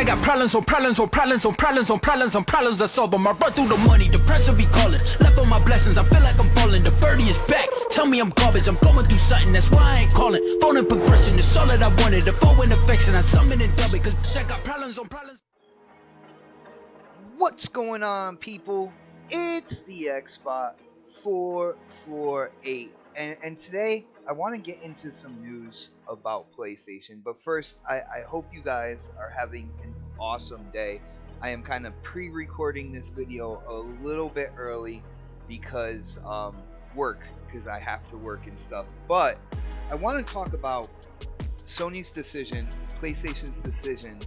They got problems on problems on problems on problems on problems on problems. I solve them. I run through the money, the pressure be calling. Left on my blessings, I feel like I'm falling. The birdie is back. Tell me I'm garbage, I'm going through something. That's why I ain't calling. Phone and progression, it's all that I wanted. The phone and affection, I summon and dub it. Cause I got problems on problems. What's going on, people? It's the Ps4s, and today I want to get into some news about PlayStation. But first, I hope you guys are having an awesome day. I am kind of pre-recording this video a little bit early because work, because I have to work and stuff. But I want to talk about Sony's decision, PlayStation's decision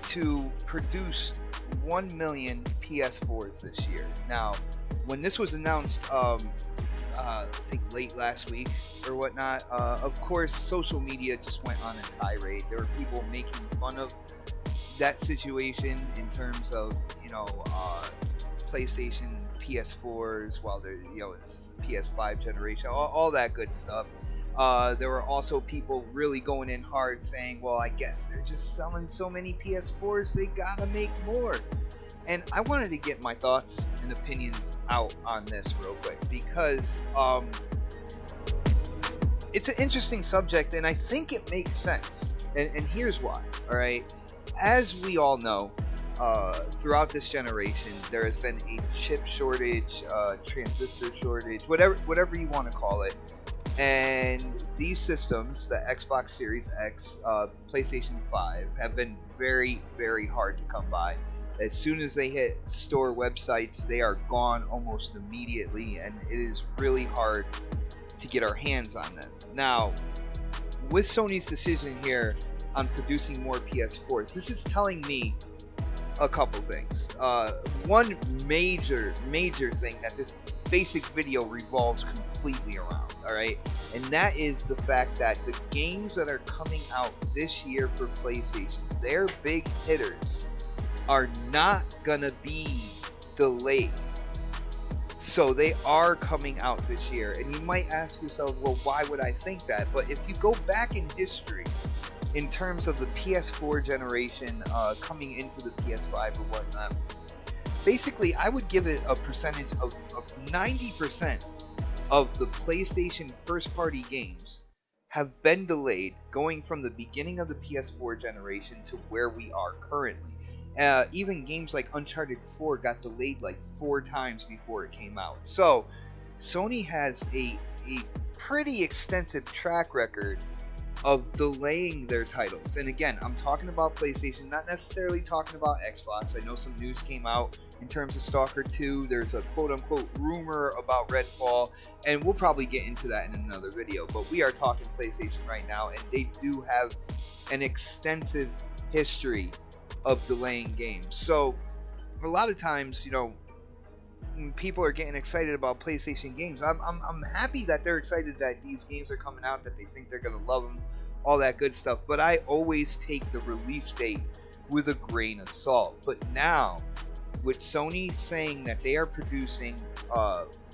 to produce 1 million PS4s this year. Now, when this was announced, I think late last week or whatnot, of course, social media just went on a tirade. There were people making fun of that situation in terms of, PlayStation PS4s while they're, this is the PS5 generation, all that good stuff. There were also people really going in hard saying, well, I guess they're just selling so many PS4s, they gotta make more. And I wanted to get my thoughts and opinions out on this real quick because it's an interesting subject and I think it makes sense. And here's why, alright? As we all know, throughout this generation, there has been a chip shortage, transistor shortage, whatever you want to call it. And these systems, the Xbox Series X, PlayStation 5, have been very, very hard to come by. As soon as they hit store websites, they are gone almost immediately, and it is really hard to get our hands on them. Now, with Sony's decision here on producing more PS4s, this is telling me a couple things. One major thing that this basic video revolves completely around, alright? And that is the fact that the games that are coming out this year for PlayStation, their big hitters, are not gonna be delayed. So they are coming out this year. And you might ask yourself, well, why would I think that? But if you go back in history, in terms of the PS4 generation coming into the PS5 or whatnot, basically I would give it a percentage of 90% of the PlayStation first party games have been delayed going from the beginning of the PS4 generation to where we are currently. Even games like Uncharted 4 got delayed like 4 times before it came out. So Sony has a pretty extensive track record of delaying their titles. And again, I'm talking about PlayStation, not necessarily talking about Xbox. I know some news came out in terms of Stalker 2. There's a quote-unquote rumor about Redfall, and we'll probably get into that in another video. But we are talking PlayStation right now, and they do have an extensive history of delaying games. So a lot of times, when people are getting excited about PlayStation games, I'm happy that they're excited that these games are coming out, that they think they're gonna love them, all that good stuff. But I always take the release date with a grain of salt. But now, with Sony saying that they are producing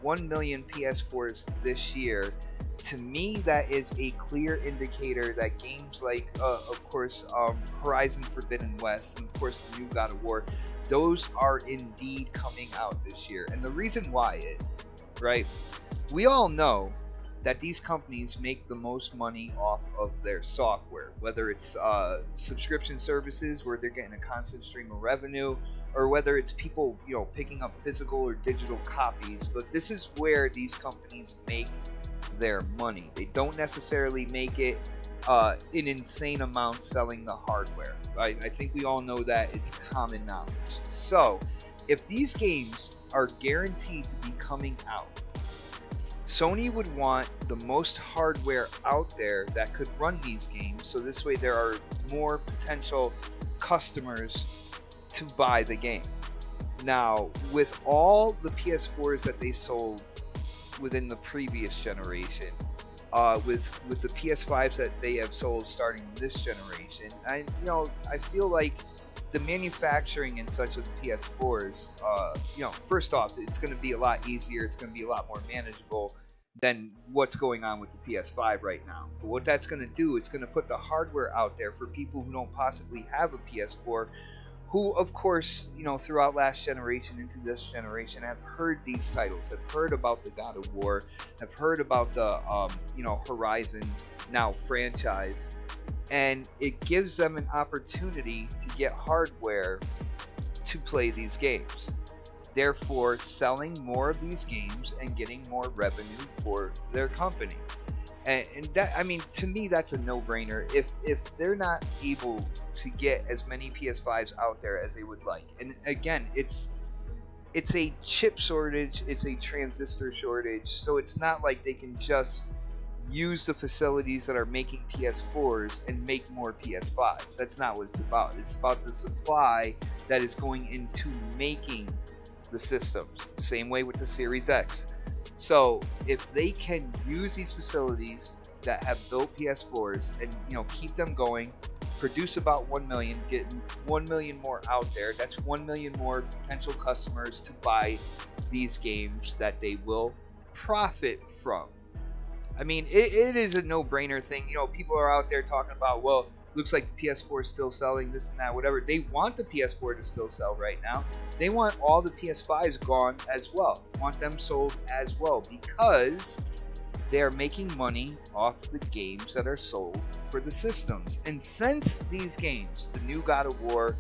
1 million PS4s this year, to me that is a clear indicator that games like, of course, Horizon Forbidden West, and of course the new God of War, those are indeed coming out this year. And the reason why is, right, we all know that these companies make the most money off of their software, whether it's subscription services where they're getting a constant stream of revenue, or whether it's people, picking up physical or digital copies. But this is where these companies make their money. They don't necessarily make it in insane amounts selling the hardware. I think we all know that. It's common knowledge. So if these games are guaranteed to be coming out, Sony would want the most hardware out there that could run these games, so this way there are more potential customers to buy the game. Now, with all the PS4s that they sold within the previous generation, with the PS5s that they have sold starting this generation, I feel like the manufacturing and such of the PS4s, first off, it's going to be a lot easier, it's going to be a lot more manageable than what's going on with the PS5 right now. But what that's going to do, it's going to put the hardware out there for people who don't possibly have a PS4, who, of course, throughout last generation into this generation, have heard these titles, have heard about the God of War, have heard about the, Horizon now franchise, and it gives them an opportunity to get hardware to play these games. Therefore, selling more of these games and getting more revenue for their company. And that, I mean, to me, that's a no-brainer. If they're not able to get as many PS5s out there as they would like, and again, it's a chip shortage, it's a transistor shortage, so it's not like they can just use the facilities that are making PS4s and make more PS5s. That's not what it's about. It's about the supply that is going into making the systems. Same way with the Series X. So if they can use these facilities that have built PS4s and keep them going, produce about 1 million, get 1 million more out there, that's 1 million more potential customers to buy these games that they will profit from. I mean, it is a no-brainer thing. People are out there talking about, well, looks like the PS4 is still selling, this and that, whatever. They want the PS4 to still sell right now. They want all the PS5s gone as well. Want them sold as well, because they are making money off the games that are sold for the systems. And since these games, the new God of War,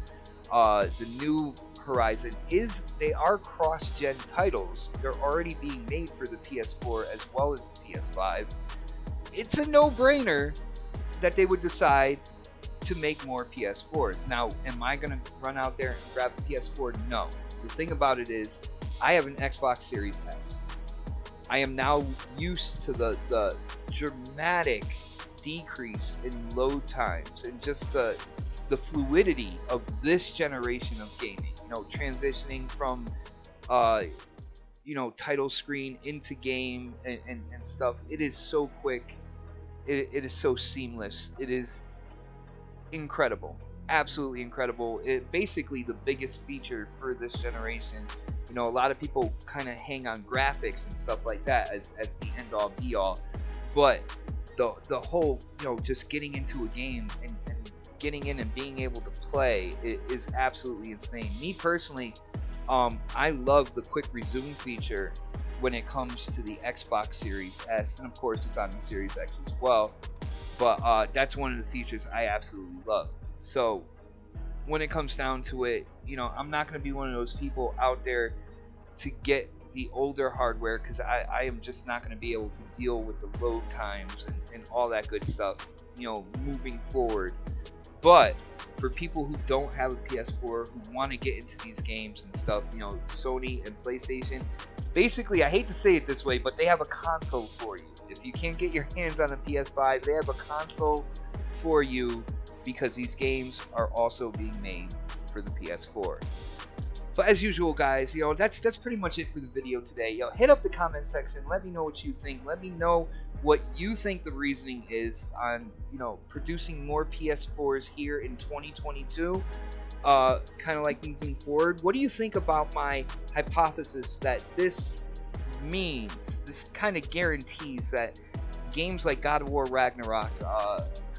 the new Horizon, they are cross-gen titles. They're already being made for the PS4 as well as the PS5. It's a no-brainer that they would decide to make more PS4s. Now, am I going to run out there and grab the PS4? No. The thing about it is, I have an Xbox Series S. I am now used to the dramatic decrease in load times and just the fluidity of this generation of gaming. Transitioning from title screen into game and stuff. It is so quick. It is so seamless. It is incredible, absolutely incredible. It basically the biggest feature for this generation. A lot of people kind of hang on graphics and stuff like that as the end all be all, but the whole just getting into a game and getting in and being able to play is absolutely insane. Me personally, I love the quick resume feature when it comes to the Xbox Series S, and of course it's on the Series X as well. But that's one of the features I absolutely love. So when it comes down to it, I'm not going to be one of those people out there to get the older hardware, because I am just not going to be able to deal with the load times and all that good stuff, moving forward. But for people who don't have a PS4, who want to get into these games and stuff, Sony and PlayStation, basically, I hate to say it this way, but they have a console for you. If you can't get your hands on a PS5, they have a console for you, because these games are also being made for the PS4. But as usual, guys, that's pretty much it for the video today. Hit up the comment section. Let me know what you think. Let me know what you think the reasoning is on, producing more PS4s here in 2022. Kind of like moving forward. What do you think about my hypothesis that this means, this kind of guarantees that games like God of War Ragnarok,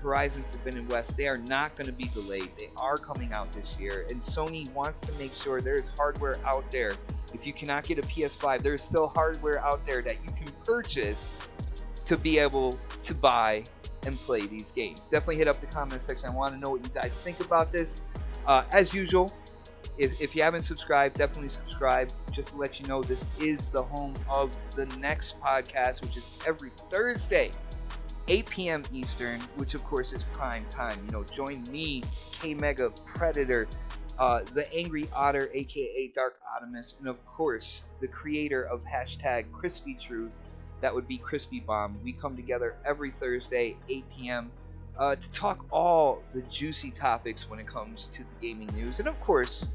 Horizon Forbidden West, they are not going to be delayed. They are coming out this year, and Sony wants to make sure there's hardware out there. If you cannot get a PS5, there's still hardware out there that you can purchase to be able to buy and play these games. Definitely hit up the comment section. I want to know what you guys think about this. As usual, if you haven't subscribed, definitely subscribe. Just to let you know, this is the home of the next podcast, which is every Thursday, 8 p.m. Eastern, which of course is prime time. Join me, K-Mega Predator, the Angry Otter, aka Dark Optimus, and of course, the creator of hashtag Crispy Truth, that would be Crispy Bomb. We come together every Thursday, 8 p.m. To talk all the juicy topics when it comes to the gaming news, and of course,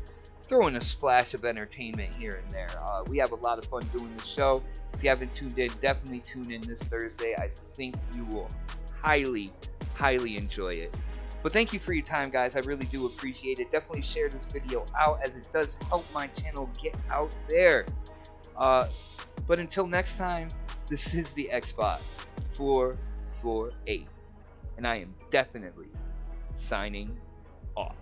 throw in a splash of entertainment here and there. We have a lot of fun doing the show. If you haven't tuned in, definitely tune in this Thursday. I think you will highly enjoy it. But thank you for your time, guys. I really do appreciate it. Definitely share this video out, as it does help my channel get out there. But until next time, this is the Xbot 448, and I am definitely signing off.